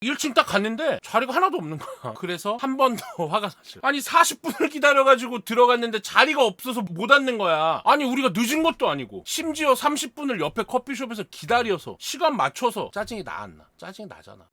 1층 딱 갔는데 자리가 하나도 없는 거야. 그래서 한 번 더 화가 났죠. 아니 40분을 기다려가지고 들어갔는데 자리가 없어서 못 앉는 거야. 아니 우리가 늦은 것도 아니고 심지어 30분을 옆에 커피숍에서 기다려서 시간 맞춰서 짜증이 나 안 나? 짜증이 나잖아.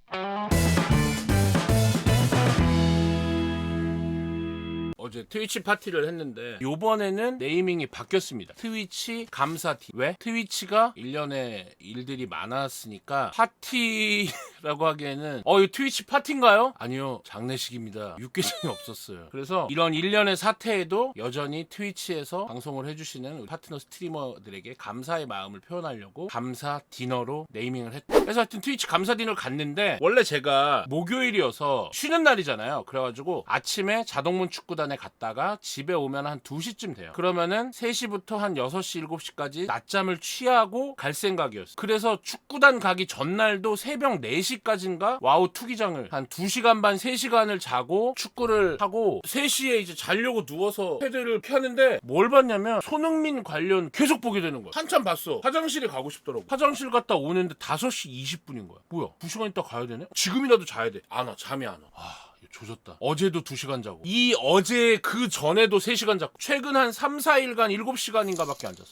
어제 트위치 파티를 했는데 요번에는 네이밍이 바뀌었습니다. 트위치 감사티. 왜? 트위치가 1년에 일들이 많았으니까 파티라고 하기에는 이거 트위치 파티인가요? 아니요, 장례식입니다. 육개장이 없었어요. 그래서 이런 1년의 사태에도 여전히 트위치에서 방송을 해주시는 우리 파트너 스트리머들에게 감사의 마음을 표현하려고 감사 디너로 네이밍을 했고, 그래서 하여튼 트위치 감사 디너를 갔는데 원래 제가 목요일이어서 쉬는 날이잖아요. 그래가지고 아침에 자동문 축구단에 갔다가 집에 오면 한 2시쯤 돼요. 그러면은 3시부터 한 6시, 7시까지 낮잠을 취하고 갈 생각이었어요. 그래서 축구단 가기 전날도 새벽 4시까지인가 와우 투기장을 한 2시간 반, 3시간을 자고 축구를 하고 3시에 이제 자려고 누워서 패드를 켜는데 뭘 봤냐면 손흥민 관련 계속 보게 되는 거야. 한참 봤어. 화장실에 가고 싶더라고. 화장실 갔다 오는데 5시 20분인 거야. 뭐야? 2시간 있다 가야 되네? 지금이라도 자야 돼. 안 와. 잠이 안 와. 조졌다. 어제도 2시간 자고 이 어제 그 전에도 3시간 자고 최근 한 3, 4일간 7시간인가 밖에 안 잤어.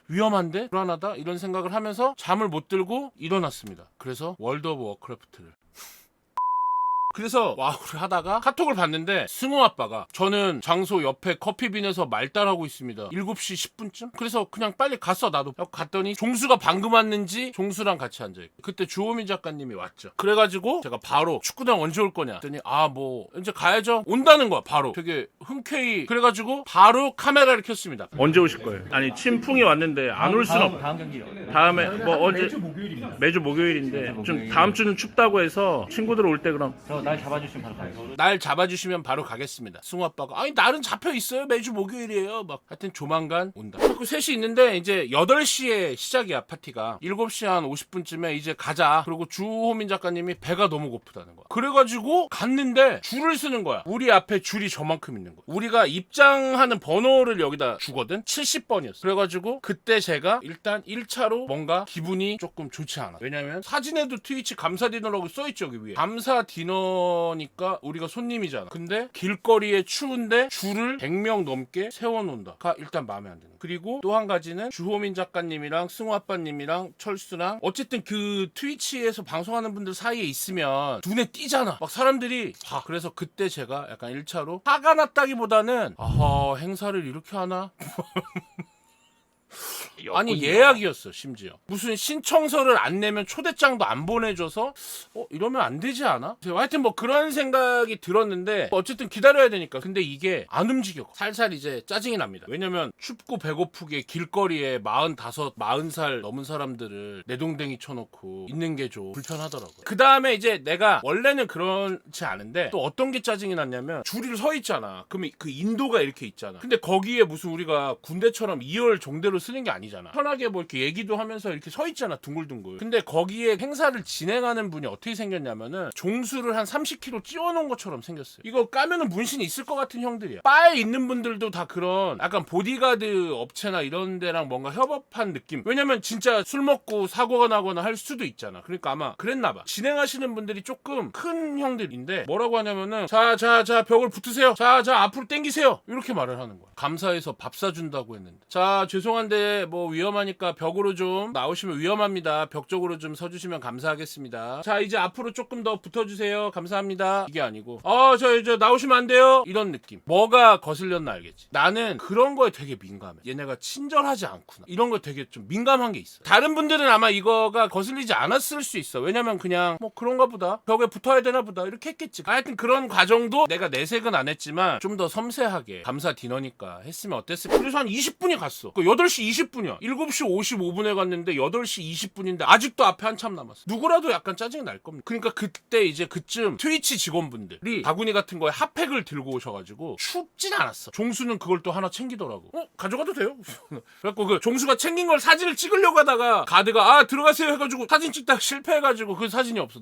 위험한데? 불안하다? 이런 생각을 하면서 잠을 못 들고 일어났습니다. 그래서 월드 오브 워크래프트를 그래서 와우를 하다가 카톡을 봤는데 승우 아빠가 저는 장소 옆에 커피빈에서 말달하고 있습니다. 7시 10분쯤? 그래서 그냥 빨리 갔어 나도. 갔더니 종수가 방금 왔는지 종수랑 같이 앉아있고 그때 주호민 작가님이 왔죠. 그래가지고 제가 바로 축구장 언제 올 거냐 했더니 뭐 이제 가야죠. 온다는 거야 바로. 되게 흔쾌히. 그래가지고 바로 카메라를 켰습니다. 언제 오실 거예요? 아니 침풍이 왔는데 안 올 수는 없. 다음 경기요. 다음에 뭐 언제? 매주 목요일입니다. 매주 목요일인데 좀 다음 주는 춥다고 해서 친구들 올 때 그럼 저 날 잡아주시면 바로 가요. 날 잡아주시면 바로 가겠습니다. 승우 아빠가 아니 날은 잡혀있어요. 매주 목요일이에요. 막 하여튼 조만간 온다. 그 셋이 있는데 이제 8시에 시작이야 파티가. 7시 한 50분쯤에 이제 가자. 그리고 주호민 작가님이 배가 너무 고프다는 거야. 그래가지고 갔는데 줄을 쓰는 거야. 우리 앞에 줄이 저만큼 있는 거야. 우리가 입장하는 번호를 여기다 주거든. 70번이었어. 그래가지고 그때 제가 일단 1차로 뭔가 기분이 조금 좋지 않아. 왜냐면 사진에도 트위치 감사 디너라고 써있죠. 여기 위에. 감사 디너니까 우리가 손님이잖아. 근데 길거리에 추운데 줄을 100명 넘게 세워놓는다가 일단 마음에 안 드는 거야. 그리고 또 한 가지는 주호민 작가님이랑 승우 아빠님이랑 철수랑 어쨌든 그 트위치에서 방송하는 분들 사이에 있으면 눈에 띄잖아. 막 사람들이 봐. 그래서 그때 제가 약간 1차로 화가 났다기보다는 행사를 이렇게 하나? 아니 예약이었어. 심지어 무슨 신청서를 안 내면 초대장도 안 보내줘서 이러면 안 되지 않아? 하여튼 뭐 그런 생각이 들었는데 어쨌든 기다려야 되니까. 근데 이게 안 움직여. 살살 이제 짜증이 납니다. 왜냐면 춥고 배고프게 길거리에 45, 40살 넘은 사람들을 내동댕이 쳐놓고 있는 게 좀 불편하더라고요. 그 다음에 이제 내가 원래는 그렇지 않은데 또 어떤 게 짜증이 났냐면 줄을 서 있잖아. 그러면 그 인도가 이렇게 있잖아. 근데 거기에 무슨 우리가 군대처럼 2열 종대로 쓰는 게 아니잖아. 편하게 뭐 이렇게 얘기도 하면서 이렇게 서 있잖아. 둥글둥글. 근데 거기에 행사를 진행하는 분이 어떻게 생겼냐면은 종수를 한 30kg 찌워놓은 것처럼 생겼어요. 이거 까면은 문신이 있을 것 같은 형들이야. 바에 있는 분들도 다 그런 약간 보디가드 업체나 이런 데랑 뭔가 협업한 느낌. 왜냐면 진짜 술 먹고 사고가 나거나 할 수도 있잖아. 그러니까 아마 그랬나봐. 진행하시는 분들이 조금 큰 형들인데 뭐라고 하냐면은 자 벽을 붙으세요. 자 앞으로 당기세요. 이렇게 말을 하는 거야. 감사해서 밥 사준다고 했는데 자 죄송한데 뭐 위험하니까 벽으로 좀 나오시면 위험합니다. 벽 쪽으로 좀 서주시면 감사하겠습니다. 자 이제 앞으로 조금 더 붙어주세요. 감사합니다. 이게 아니고 저 나오시면 안 돼요. 이런 느낌. 뭐가 거슬렸나 알겠지. 나는 그런 거에 되게 민감해. 얘네가 친절하지 않구나. 이런 거 되게 좀 민감한 게 있어. 다른 분들은 아마 이거가 거슬리지 않았을 수 있어. 왜냐면 그냥 뭐 그런가 보다. 벽에 붙어야 되나 보다. 이렇게 했겠지. 하여튼 그런 과정도 내가 내색은 안 했지만 좀 더 섬세하게 감사 디너니까 했으면 어땠을까. 그래서 한 20분이 갔어. 8시 20분이야. 7시 55분에 갔는데 8시 20분인데 아직도 앞에 한참 남았어. 누구라도 약간 짜증이 날 겁니다. 그러니까 그때 이제 그쯤 트위치 직원분들이 바구니 같은 거에 핫팩을 들고 오셔가지고 춥진 않았어. 종수는 그걸 또 하나 챙기더라고. 가져가도 돼요? 그래갖고 그 종수가 챙긴 걸 사진을 찍으려고 하다가 가드가 들어가세요 해가지고 사진 찍다가 실패해가지고 그 사진이 없어.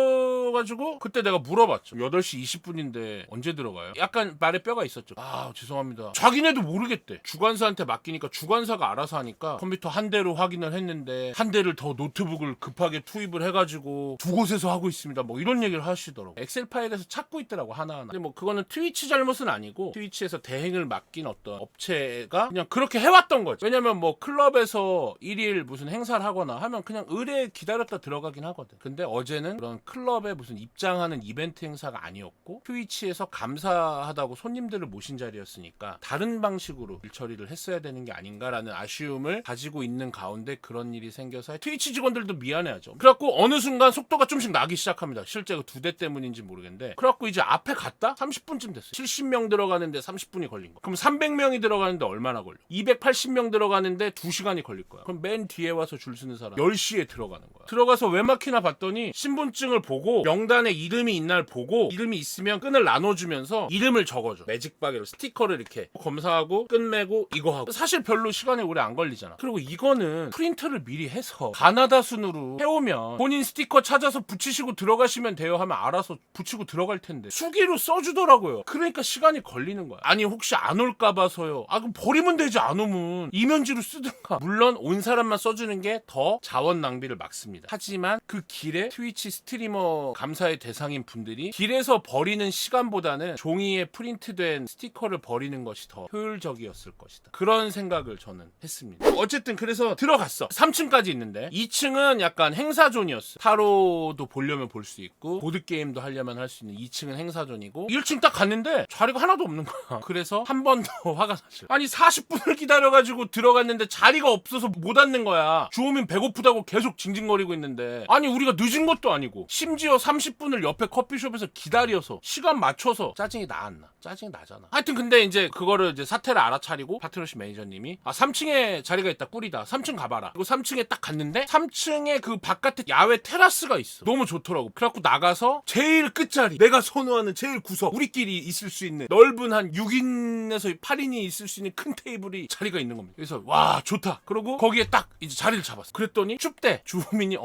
그래가지고 그때 내가 물어봤죠. 8시 20분인데 언제 들어가요? 약간 말에 뼈가 있었죠. 죄송합니다. 자기네도 모르겠대. 주관사한테 맡기니까 주관사가 알아서 하니까 컴퓨터 한 대로 확인을 했는데 한 대를 더 노트북을 급하게 투입을 해가지고 두 곳에서 하고 있습니다. 뭐 이런 얘기를 하시더라고. 엑셀 파일에서 찾고 있더라고 하나하나. 근데 뭐 그거는 트위치 잘못은 아니고 트위치에서 대행을 맡긴 어떤 업체가 그냥 그렇게 해왔던 거지. 왜냐면 뭐 클럽에서 일일 무슨 행사를 하거나 하면 그냥 의뢰 기다렸다 들어가긴 하거든. 근데 어제는 그런 클럽에 무슨 입장하는 이벤트 행사가 아니었고 트위치에서 감사하다고 손님들을 모신 자리였으니까 다른 방식으로 일 처리를 했어야 되는 게 아닌가라는 아쉬움을 가지고 있는 가운데 그런 일이 생겨서 트위치 직원들도 미안해하죠. 그래갖고 어느 순간 속도가 좀씩 나기 시작합니다. 실제 그 2대 때문인지 모르겠는데 그래갖고 이제 앞에 갔다 30분쯤 됐어요. 70명 들어가는데 30분이 걸린 거. 그럼 300명이 들어가는데 얼마나 걸려? 280명 들어가는데 2시간이 걸릴 거야. 그럼 맨 뒤에 와서 줄 서는 사람 10시에 들어가는 거야. 들어가서 왜 막히나 봤더니 신분증을 보고 명단에 이름이 있날 보고 이름이 있으면 끈을 나눠주면서 이름을 적어줘. 매직박으로 스티커를 이렇게 검사하고 끈 매고 이거 하고. 사실 별로 시간이 오래 안 걸리잖아. 그리고 이거는 프린트를 미리 해서 가나다 순으로 해오면 본인 스티커 찾아서 붙이시고 들어가시면 돼요 하면 알아서 붙이고 들어갈 텐데 수기로 써주더라고요. 그러니까 시간이 걸리는 거야. 아니 혹시 안 올까 봐서요. 아 그럼 버리면 되지. 안 오면 이면지로 쓰든가. 물론 온 사람만 써주는 게 더 자원 낭비를 막습니다. 하지만 그 길에 트위치 스트리머 감사의 대상인 분들이 길에서 버리는 시간보다는 종이에 프린트된 스티커를 버리는 것이 더 효율적이었을 것이다. 그런 생각을 저는 했습니다. 어쨌든 그래서 들어갔어. 3층까지 있는데 2층은 약간 행사존이었어. 타로도 보려면 볼 수 있고 보드게임도 하려면 할 수 있는 2층은 행사존이고 1층 딱 갔는데 자리가 하나도 없는 거야. 그래서 한 번 더 화가 났어요. 아니 40분을 기다려가지고 들어갔는데 자리가 없어서 못 앉는 거야. 주호민 배고프다고 계속 징징거리고 있는데 아니 우리가 늦은 것도 아니고 심지어 30분을 옆에 커피숍에서 기다려서 시간 맞춰서 짜증이 나 안 나? 짜증이 나잖아. 하여튼 근데 이제 그거를 이제 사태를 알아차리고 파트너십 매니저님이 3층에 자리가 있다 꿀이다 3층 가봐라. 그리고 3층에 딱 갔는데 3층에 그 바깥에 야외 테라스가 있어. 너무 좋더라고. 그래갖고 나가서 제일 끝자리 내가 선호하는 제일 구석 우리끼리 있을 수 있는 넓은 한 6인에서 8인이 있을 수 있는 큰 테이블이 자리가 있는 겁니다. 그래서 와 좋다. 그러고 거기에 딱 이제 자리를 잡았어. 그랬더니 춥대. 주호민이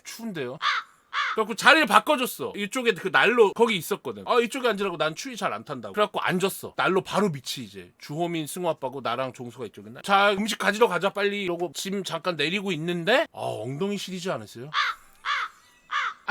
추운데요. 그래갖고 자리를 바꿔줬어. 이쪽에 그 난로 거기 있었거든. 이쪽에 앉으라고. 난 추위 잘 안 탄다고. 그래갖고 앉았어. 난로 바로 밑이 이제 주호민 승우 아빠고 나랑 종수가 이쪽에 있나. 자 음식 가지러 가자 빨리 이러고 짐 잠깐 내리고 있는데 엉덩이 시리지 않으세요?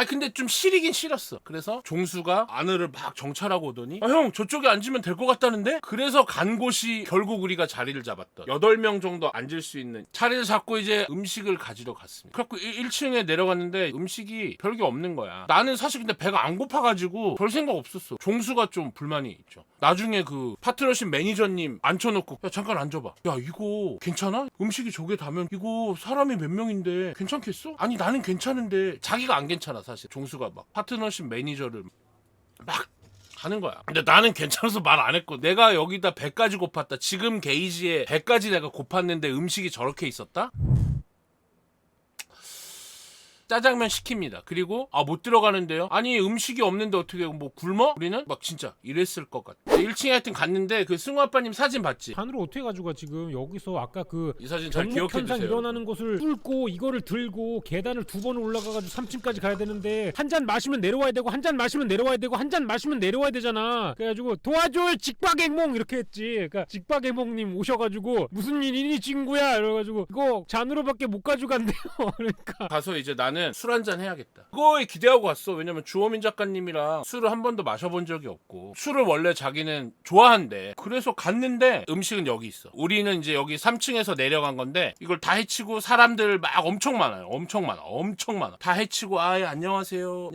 근데 좀 시리긴 싫었어. 그래서 종수가 안으를 막 정찰하고 오더니 형 저쪽에 앉으면 될 것 같다는데? 그래서 간 곳이 결국 우리가 자리를 잡았던 8명 정도 앉을 수 있는 자리를 잡고 이제 음식을 가지러 갔습니다. 그래갖고 1층에 내려갔는데 음식이 별게 없는 거야. 나는 사실 근데 배가 안 고파가지고 별 생각 없었어. 종수가 좀 불만이 있죠. 나중에 그 파트너십 매니저님 앉혀놓고 야 잠깐 앉아봐. 야 이거 괜찮아? 음식이 저게 다면 이거 사람이 몇 명인데 괜찮겠어? 아니 나는 괜찮은데 자기가 안 괜찮아. 사실 종수가 막 파트너십 매니저를 막 하는 거야. 근데 나는 괜찮아서 말 안 했고 내가 여기다 배까지 고팠다. 지금 게이지에 배까지 내가 고팠는데 음식이 저렇게 있었다? 짜장면 시킵니다. 그리고 못 들어가는데요. 아니 음식이 없는데 어떻게 뭐 굶어? 우리는 막 진짜 이랬을 것 같아. 1층에 하여튼 갔는데 그 승우 아빠님 사진 봤지? 산으로 어떻게 가지고 지금 여기서 아까 그 이 사진 잘 전목 기억해 현상 주세요. 일어나는 곳을 뚫고 이거를 들고 계단을 2번 올라가가지고 3층까지 가야 되는데 한 잔 마시면 내려와야 되고 한 잔 마시면 내려와야 되고 한 잔 마시면 내려와야 되잖아. 그래가지고 도와줘 직박행몽 이렇게 했지. 그러니까 직박행몽님 오셔가지고 무슨 일이니 친구야 이래가지고 이거 잔으로밖에 못 가져간대요. 그러니까 가서 이제 나는 술 한잔 해야겠다. 그거에 기대하고 왔어. 왜냐면 주호민 작가님이랑 술을 한 번도 마셔본 적이 없고 술을 원래 자기는 좋아한대. 그래서 갔는데 음식은 여기 있어. 우리는 이제 여기 3층에서 내려간 건데 이걸 다 해치고 사람들 막 엄청 많아요. 엄청 많아. 다 해치고 안녕하세요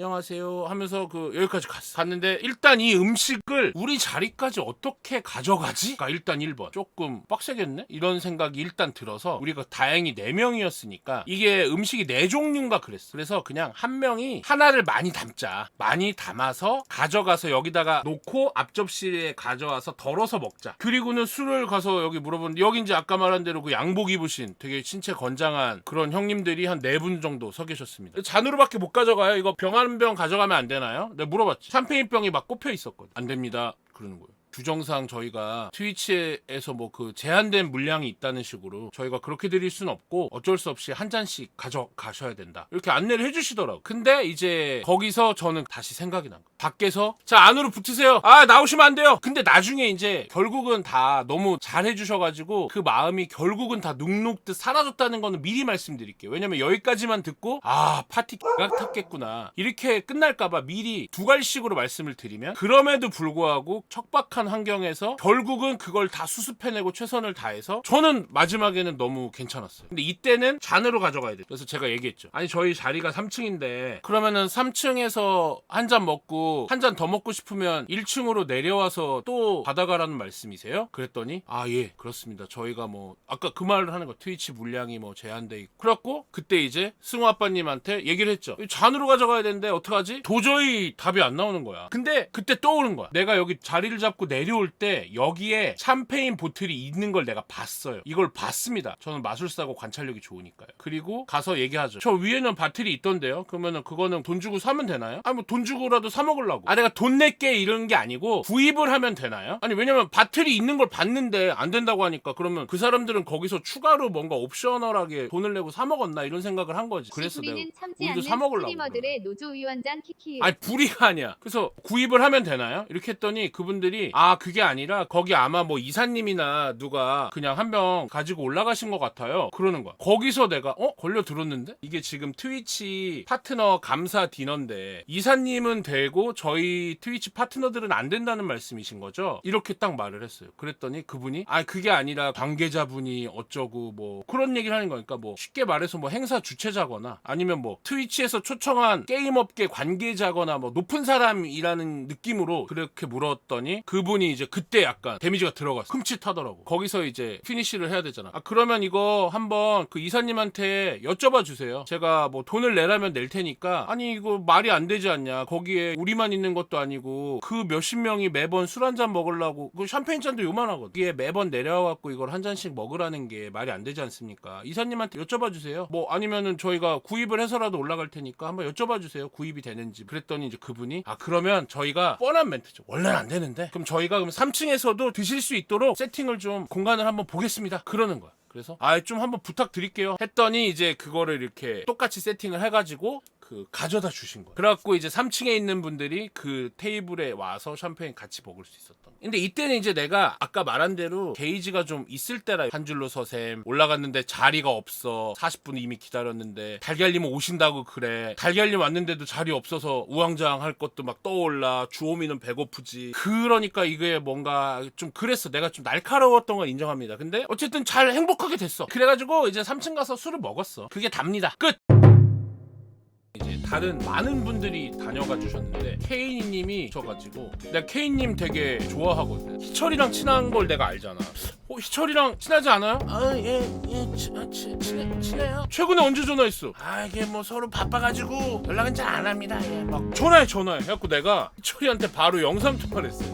하면서 그 여기까지 갔는데 일단 이 음식을 우리 자리까지 어떻게 가져가지? 그러니까 일단 1번 조금 빡세겠네? 이런 생각이 일단 들어서 우리가 다행히 4명이었으니까 이게 음식이 4종류인가 그래서 그냥 한 명이 하나를 많이 담자. 많이 담아서 가져가서 여기다가 놓고 앞접시에 가져와서 덜어서 먹자. 그리고는 술을 가서 여기 물어보는데 여기 이제 아까 말한 대로 그 양복 입으신 되게 신체 건장한 그런 형님들이 한 4분 정도 서 계셨습니다. 잔으로밖에 못 가져가요. 이거 병 한 병 가져가면 안 되나요? 내가 물어봤지. 샴페인병이 막 꼽혀 있었거든. 안 됩니다. 그러는 거예요. 규정상 저희가 트위치에서 뭐 그 제한된 물량이 있다는 식으로 저희가 그렇게 드릴 수는 없고 어쩔 수 없이 한 잔씩 가져가셔야 된다 이렇게 안내를 해주시더라고. 근데 이제 거기서 저는 다시 생각이 난 거야. 밖에서 자 안으로 붙으세요. 아 나오시면 안 돼요. 근데 나중에 이제 결국은 다 너무 잘 해주셔가지고 그 마음이 결국은 다 눅눅듯 사라졌다는 거는 미리 말씀드릴게요. 왜냐면 여기까지만 듣고 아 파티 X가 탔겠구나 이렇게 끝날까봐 미리 두 갈씩으로 말씀을 드리면 그럼에도 불구하고 척박한 환경에서 결국은 그걸 다 수습해내고 최선을 다해서 저는 마지막에는 너무 괜찮았어요. 근데 이때는 잔으로 가져가야 돼요. 그래서 제가 얘기했죠. 아니 저희 자리가 3층인데 그러면은 3층에서 한 잔 먹고 한 잔 더 먹고 싶으면 1층으로 내려와서 또 받아가라는 말씀이세요? 그랬더니 아 예 그렇습니다. 저희가 뭐 아까 그 말을 하는 거 트위치 물량이 뭐 제한돼 있고 그래갖고 그때 이제 승우 아빠님한테 얘기를 했죠. 잔으로 가져가야 되는데 어떡하지? 도저히 답이 안 나오는 거야. 근데 그때 떠오른 거야. 내가 여기 자리를 잡고 내려올 때 여기에 샴페인 보틀이 있는 걸 내가 봤어요. 이걸 봤습니다. 저는 마술사고 관찰력이 좋으니까요. 그리고 가서 얘기하죠. 저 위에는 바틀이 있던데요. 그러면은 그거는 돈 주고 사면 되나요? 아니 뭐 돈 주고라도 사 먹으려고. 아 내가 돈 낼게 이런 게 아니고 구입을 하면 되나요? 아니 왜냐면 바틀이 있는 걸 봤는데 안 된다고 하니까 그러면 그 사람들은 거기서 추가로 뭔가 옵셔널하게 돈을 내고 사 먹었나 이런 생각을 한 거지. 그래서 내가 우리도 사 먹으려고. 스트리머들의 노조위원장 키키. 아니 불이가 아니야. 그래서 구입을 하면 되나요? 이렇게 했더니 그분들이 아 그게 아니라 거기 아마 뭐 이사님이나 누가 그냥 한 병 가지고 올라가신 것 같아요. 그러는 거야. 거기서 내가 걸려 들었는데 이게 지금 트위치 파트너 감사 디너인데 이사님은 되고 저희 트위치 파트너들은 안 된다는 말씀이신 거죠? 이렇게 딱 말을 했어요. 그랬더니 그분이 아 그게 아니라 관계자분이 어쩌고 뭐 그런 얘기를 하는 거니까 뭐 쉽게 말해서 뭐 행사 주최자거나 아니면 뭐 트위치에서 초청한 게임업계 관계자거나 뭐 높은 사람이라는 느낌으로 그렇게 물었더니 그분이 이제 그때 약간 데미지가 들어갔어. 흠칫하더라고. 거기서 이제 피니시를 해야 되잖아. 아 그러면 이거 한번 그 이사님한테 여쭤봐 주세요. 제가 뭐 돈을 내라면 낼 테니까 아니 이거 말이 안 되지 않냐. 거기에 우리만 있는 것도 아니고 그 몇십 명이 매번 술 한 잔 먹으려고 그 샴페인 잔도 요만하거든. 이게 매번 내려와갖고 이걸 한 잔씩 먹으라는 게 말이 안 되지 않습니까? 이사님한테 여쭤봐 주세요. 뭐 아니면은 저희가 구입을 해서라도 올라갈 테니까 한번 여쭤봐 주세요. 구입이 되는지. 그랬더니 이제 그분이 아 그러면 저희가 뻔한 멘트죠. 원래는 안 되는데 그럼 저희가 그럼 3층에서도 드실 수 있도록 세팅을 좀 공간을 한번 보겠습니다. 그러는 거야. 그래서 아 좀 한번 부탁드릴게요 했더니 이제 그거를 이렇게 똑같이 세팅을 해가지고 그 가져다 주신 거예요. 그래갖고 이제 3층에 있는 분들이 그 테이블에 와서 샴페인 같이 먹을 수 있었던 거예요. 근데 이때는 이제 내가 아까 말한 대로 게이지가 좀 있을 때라 한 줄로 서셈 올라갔는데 자리가 없어 40분 이미 기다렸는데 달걀님 오신다고 그래 달걀님 왔는데도 자리 없어서 우왕좌왕할 것도 막 떠올라 주호미는 배고프지 그러니까 이게 뭔가 좀 그랬어. 내가 좀 날카로웠던 건 인정합니다. 근데 어쨌든 잘 행복하게 됐어. 그래가지고 이제 3층 가서 술을 먹었어. 그게 답니다. 끝! 이제 다른 많은 분들이 다녀가 주셨는데 케이님이 오셔가지고 내가 케이님 되게 좋아하거든. 희철이랑 친한 걸 내가 알잖아. 희철이랑 친하지 않아요? 친해요. 최근에 언제 전화했어? 아 이게 뭐 서로 바빠가지고 연락은 잘 안 합니다. 막 전화해 해갖고 내가 희철이한테 바로 영상 통화를 했어요.